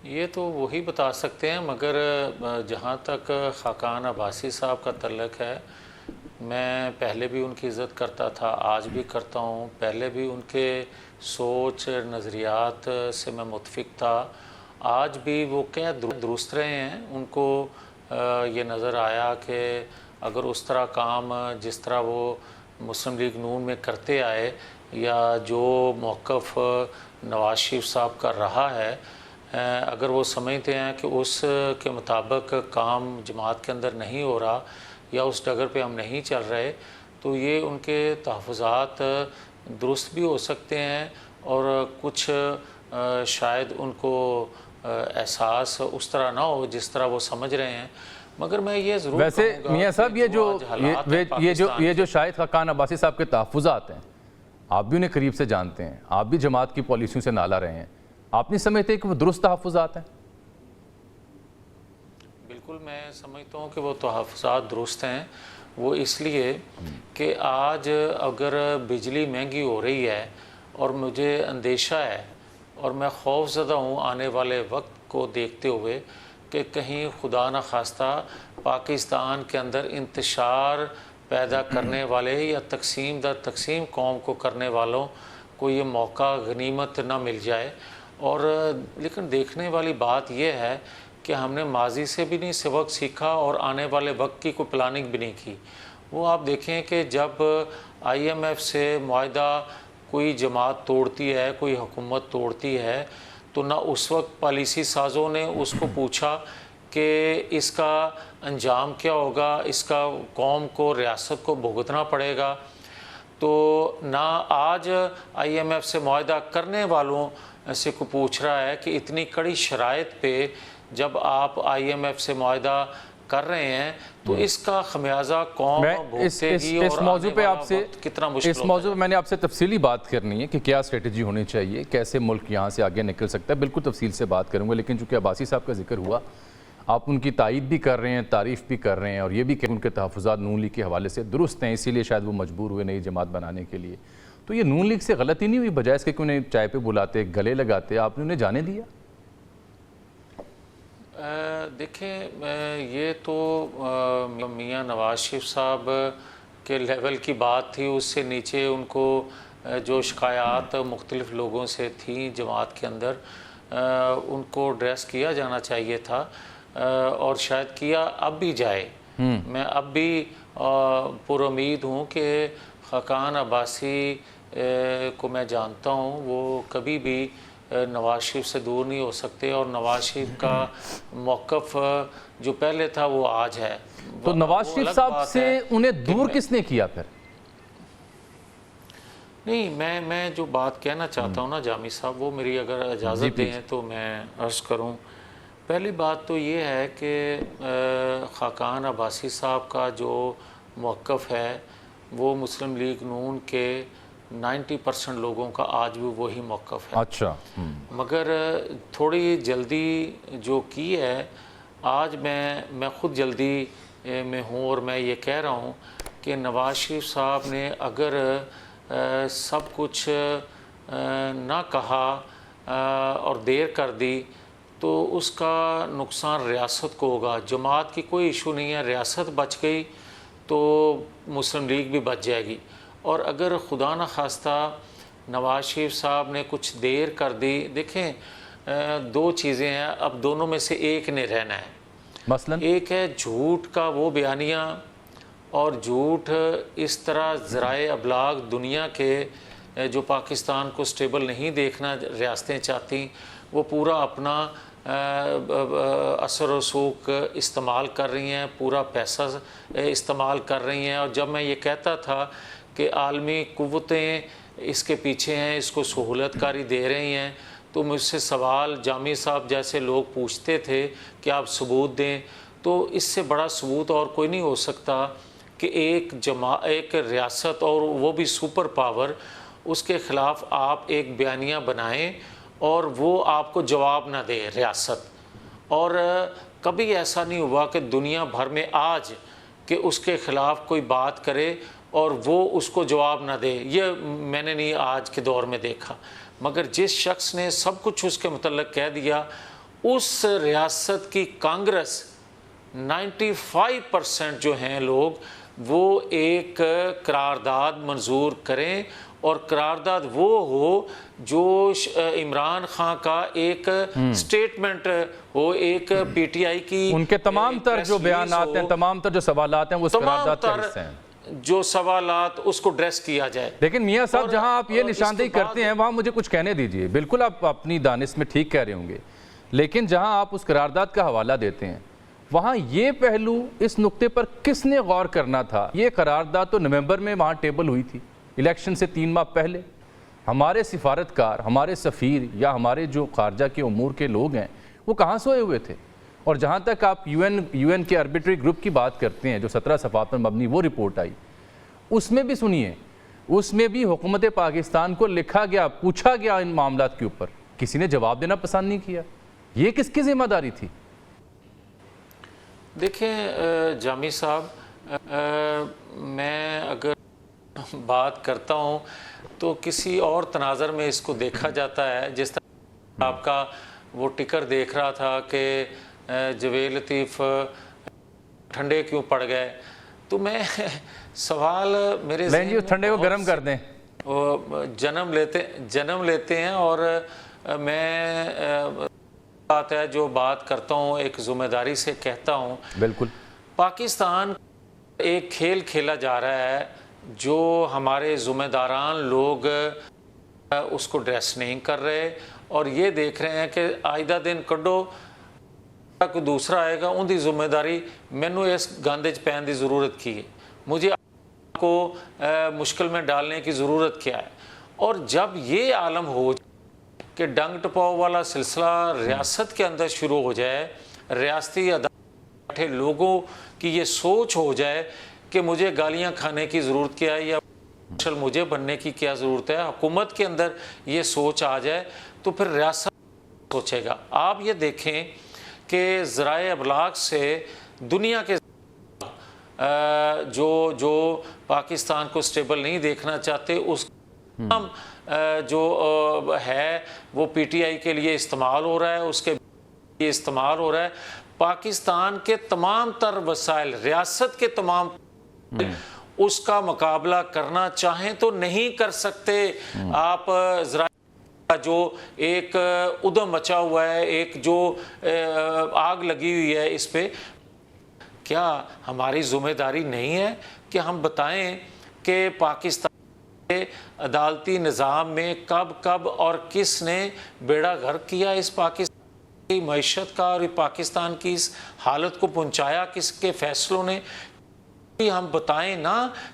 یہ تو وہی بتا سکتے ہیں، مگر جہاں تک خاقان عباسی صاحب کا تعلق ہے، میں پہلے بھی ان کی عزت کرتا تھا، آج بھی کرتا ہوں۔ پہلے بھی ان کے سوچ نظریات سے میں متفق تھا، آج بھی وہ کیا درست رہے ہیں۔ ان کو یہ نظر آیا کہ اگر اس طرح کام جس طرح وہ مسلم لیگ نون میں کرتے آئے، یا جو موقف نواز شریف صاحب کا رہا ہے، اگر وہ سمجھتے ہیں کہ اس کے مطابق کام جماعت کے اندر نہیں ہو رہا یا اس ڈگر پہ ہم نہیں چل رہے، تو یہ ان کے تحفظات درست بھی ہو سکتے ہیں، اور کچھ شاید ان کو احساس اس طرح نہ ہو جس طرح وہ سمجھ رہے ہیں، مگر میں یہ ضرور ویسے کہوں گا میاں صاحب یہ جو شاہد خاقان عباسی صاحب کے تحفظات ہیں، آپ بھی انہیں قریب سے جانتے ہیں، آپ بھی جماعت کی پالیسیوں سے نالا رہے ہیں، آپ نہیں سمجھتے کہ وہ درست تحفظات ہیں؟ بالکل میں سمجھتا ہوں کہ وہ تحفظات درست ہیں۔ وہ اس لیے کہ آج اگر بجلی مہنگی ہو رہی ہے اور مجھے اندیشہ ہے اور میں خوف زدہ ہوں آنے والے وقت کو دیکھتے ہوئے کہ کہیں خدا نخواستہ پاکستان کے اندر انتشار پیدا کرنے والے یا تقسیم در تقسیم قوم کو کرنے والوں کو یہ موقع غنیمت نہ مل جائے۔ اور لیکن دیکھنے والی بات یہ ہے کہ ہم نے ماضی سے بھی نہیں سبق سیکھا اور آنے والے وقت کی کوئی پلاننگ بھی نہیں کی۔ وہ آپ دیکھیں کہ جب آئی ایم ایف سے معاہدہ کوئی جماعت توڑتی ہے، کوئی حکومت توڑتی ہے، تو نہ اس وقت پالیسی سازوں نے اس کو پوچھا کہ اس کا انجام کیا ہوگا، اس کا قوم کو ریاست کو بھگتنا پڑے گا، تو نہ آج آئی ایم ایف سے معاہدہ کرنے والوں سے کو پوچھ رہا ہے کہ اتنی کڑی شرائط پہ جب آپ آئی ایم ایف سے معاہدہ کر رہے ہیں تو اس کا خمیازہ قوم بھگتے گی، اور اس موضوع پہ آپ سے کتنا مشکل اس موضوع پہ میں نے آپ سے تفصیلی بات کرنی ہے کہ کیا اسٹریٹجی ہونی چاہیے، کیسے ملک یہاں سے آگے نکل سکتا ہے، بالکل تفصیل سے بات کروں گا۔ لیکن چونکہ عباسی صاحب کا ذکر ہوا، آپ ان کی تائید بھی کر رہے ہیں، تعریف بھی کر رہے ہیں، اور یہ بھی کہ ان کے تحفظات نون لیگ کے حوالے سے درست ہیں، اسی لیے شاید وہ مجبور ہوئے نئی جماعت بنانے کے لیے۔ تو یہ نون لیگ سے غلطی نہیں ہوئی؟ بجائے اس کے کہ انہیں چائے پہ بلاتے، گلے لگاتے، آپ نے انہیں جانے دیا؟ دیکھیں یہ تو میاں نواز شریف صاحب کے لیول کی بات تھی، اس سے نیچے ان کو جو شکایات مختلف لوگوں سے تھیں جماعت کے اندر، ان کو ایڈریس کیا جانا چاہیے تھا، اور شاید کیا اب بھی جائے۔ میں اب بھی پر امید ہوں کہ خاقان عباسی کو میں جانتا ہوں، وہ کبھی بھی نواز شریف سے دور نہیں ہو سکتے، اور نواز شریف کا موقف جو پہلے تھا وہ آج ہے۔ تو نواز شریف صاحب سے انہیں دور کس نے کیا پھر؟ نہیں، میں جو بات کہنا چاہتا ہوں نا جامی صاحب، وہ میری اگر اجازت دیں تو میں عرض کروں۔ پہلی بات تو یہ ہے کہ خاقان عباسی صاحب کا جو موقف ہے وہ مسلم لیگ نون کے 90% لوگوں کا آج بھی وہی موقف ہے۔ اچھا، مگر تھوڑی جلدی جو کی ہے، آج میں خود جلدی میں ہوں، اور میں یہ کہہ رہا ہوں کہ نواز شریف صاحب نے اگر سب کچھ نہ کہا اور دیر کر دی تو اس کا نقصان ریاست کو ہوگا۔ جماعت کی کوئی ایشو نہیں ہے، ریاست بچ گئی تو مسلم لیگ بھی بچ جائے گی۔ اور اگر خدا نخواستہ نواز شریف صاحب نے کچھ دیر کر دی، دیکھیں دو چیزیں ہیں، اب دونوں میں سے ایک نے رہنا ہے۔ مثلا ایک ہے جھوٹ کا وہ بیانیہ، اور جھوٹ اس طرح ذرائع ابلاغ دنیا کے جو پاکستان کو سٹیبل نہیں دیکھنا ریاستیں چاہتی، وہ پورا اپنا اثر و رسوخ استعمال کر رہی ہیں، پورا پیسہ استعمال کر رہی ہیں۔ اور جب میں یہ کہتا تھا کہ عالمی قوتیں اس کے پیچھے ہیں، اس کو سہولت کاری دے رہی ہیں، تو مجھ سے سوال جامی صاحب جیسے لوگ پوچھتے تھے کہ آپ ثبوت دیں، تو اس سے بڑا ثبوت اور کوئی نہیں ہو سکتا کہ ایک ریاست، اور وہ بھی سپر پاور، اس کے خلاف آپ ایک بیانیہ بنائیں اور وہ آپ کو جواب نہ دے ریاست۔ اور کبھی ایسا نہیں ہوا کہ دنیا بھر میں آج کہ اس کے خلاف کوئی بات کرے اور وہ اس کو جواب نہ دے، یہ میں نے نہیں آج کے دور میں دیکھا۔ مگر جس شخص نے سب کچھ اس کے متعلق کہہ دیا، اس ریاست کی کانگریس 95% جو ہیں لوگ وہ ایک قرارداد منظور کریں، اور قرارداد وہ ہو جو عمران خان کا ایک سٹیٹمنٹ ہو، ایک پی ٹی آئی کی ان کے تمام تر جو بیانات ہیں، تمام تر جو سوالات ہیں، وہ اس قرارداد کا حصہ ہیں، جو سوالات اس کو ڈریس کیا جائے۔ لیکن میاں صاحب جہاں آپ یہ نشاندہی کرتے ہیں وہاں مجھے کچھ کہنے دیجئے، بالکل آپ اپنی دانش میں ٹھیک کہہ رہے ہوں گے، لیکن جہاں آپ اس قرارداد کا حوالہ دیتے ہیں وہاں یہ پہلو اس نقطے پر کس نے غور کرنا تھا؟ یہ قرارداد تو نومبر میں وہاں ٹیبل ہوئی تھی، الیکشن سے 3 ماہ پہلے۔ ہمارے سفارتکار، ہمارے سفیر یا ہمارے جو خارجہ کے امور کے لوگ ہیں وہ کہاں سوئے ہوئے تھے؟ اور جہاں تک آپ یو این کے آربیٹری گروپ کی بات کرتے ہیں جو 17 صفحات پر مبنی وہ رپورٹ آئی، اس میں بھی سنیے، اس میں بھی حکومت پاکستان کو لکھا گیا، پوچھا گیا ان معاملات کے اوپر، کسی نے جواب دینا پسند نہیں کیا۔ یہ کس کی ذمہ داری تھی؟ دیکھیں جامی صاحب، میں اگر بات کرتا ہوں تو کسی اور تناظر میں اس کو دیکھا جاتا ہے، جس طرح آپ کا وہ ٹکر دیکھ رہا تھا کہ جویل لطیف ٹھنڈے کیوں پڑ گئے، تو میں سوال میرے جی اس ٹھنڈے کو گرم کر دیں، جنم لیتے ہیں، اور میں بات ہے جو بات کرتا ہوں ایک ذمہ داری سے کہتا ہوں۔ بالکل پاکستان ایک کھیل کھیلا جا رہا ہے جو ہمارے ذمہ داران لوگ اس کو ڈریس نہیں کر رہے، اور یہ دیکھ رہے ہیں کہ آئندہ دن کڈو کوئی دوسرا آئے گا، ان دی ذمہ داری مینوں اس گاندے چ پین دی ضرورت کی ہے، مجھے آپ کو مشکل میں ڈالنے کی ضرورت کیا ہے۔ اور جب یہ عالم ہو کہ ڈنگ ٹپاؤ والا سلسلہ ریاست کے اندر شروع ہو جائے، ریاستی عدالت بیٹھے لوگوں کی یہ سوچ ہو جائے کہ مجھے گالیاں کھانے کی ضرورت کیا ہے یا مجھے بننے کی کیا ضرورت ہے، حکومت کے اندر یہ سوچ آ جائے تو پھر ریاست سوچے گا۔ آپ یہ دیکھیں کہ ذرائع ابلاغ سے دنیا کے جو پاکستان کو سٹیبل نہیں دیکھنا چاہتے، اس کا جو ہے وہ پی ٹی آئی کے لیے استعمال ہو رہا ہے، اس کے لیے استعمال ہو رہا ہے۔ پاکستان کے تمام تر وسائل، ریاست کے تمام اس کا مقابلہ کرنا چاہیں تو نہیں کر سکتے۔ آپ ذرائع جو ایک ادم مچا ہوا ہے، ایک جو آگ لگی ہوئی ہے، اس پہ کیا ہماری ذمہ داری نہیں ہے کہ ہم بتائیں کہ پاکستان کے عدالتی نظام میں کب اور کس نے بیڑا غرق کیا اس پاکستان کی معیشت کا، اور پاکستان کی اس حالت کو پہنچایا کس کے فیصلوں نے؟ ہم بتائیں نا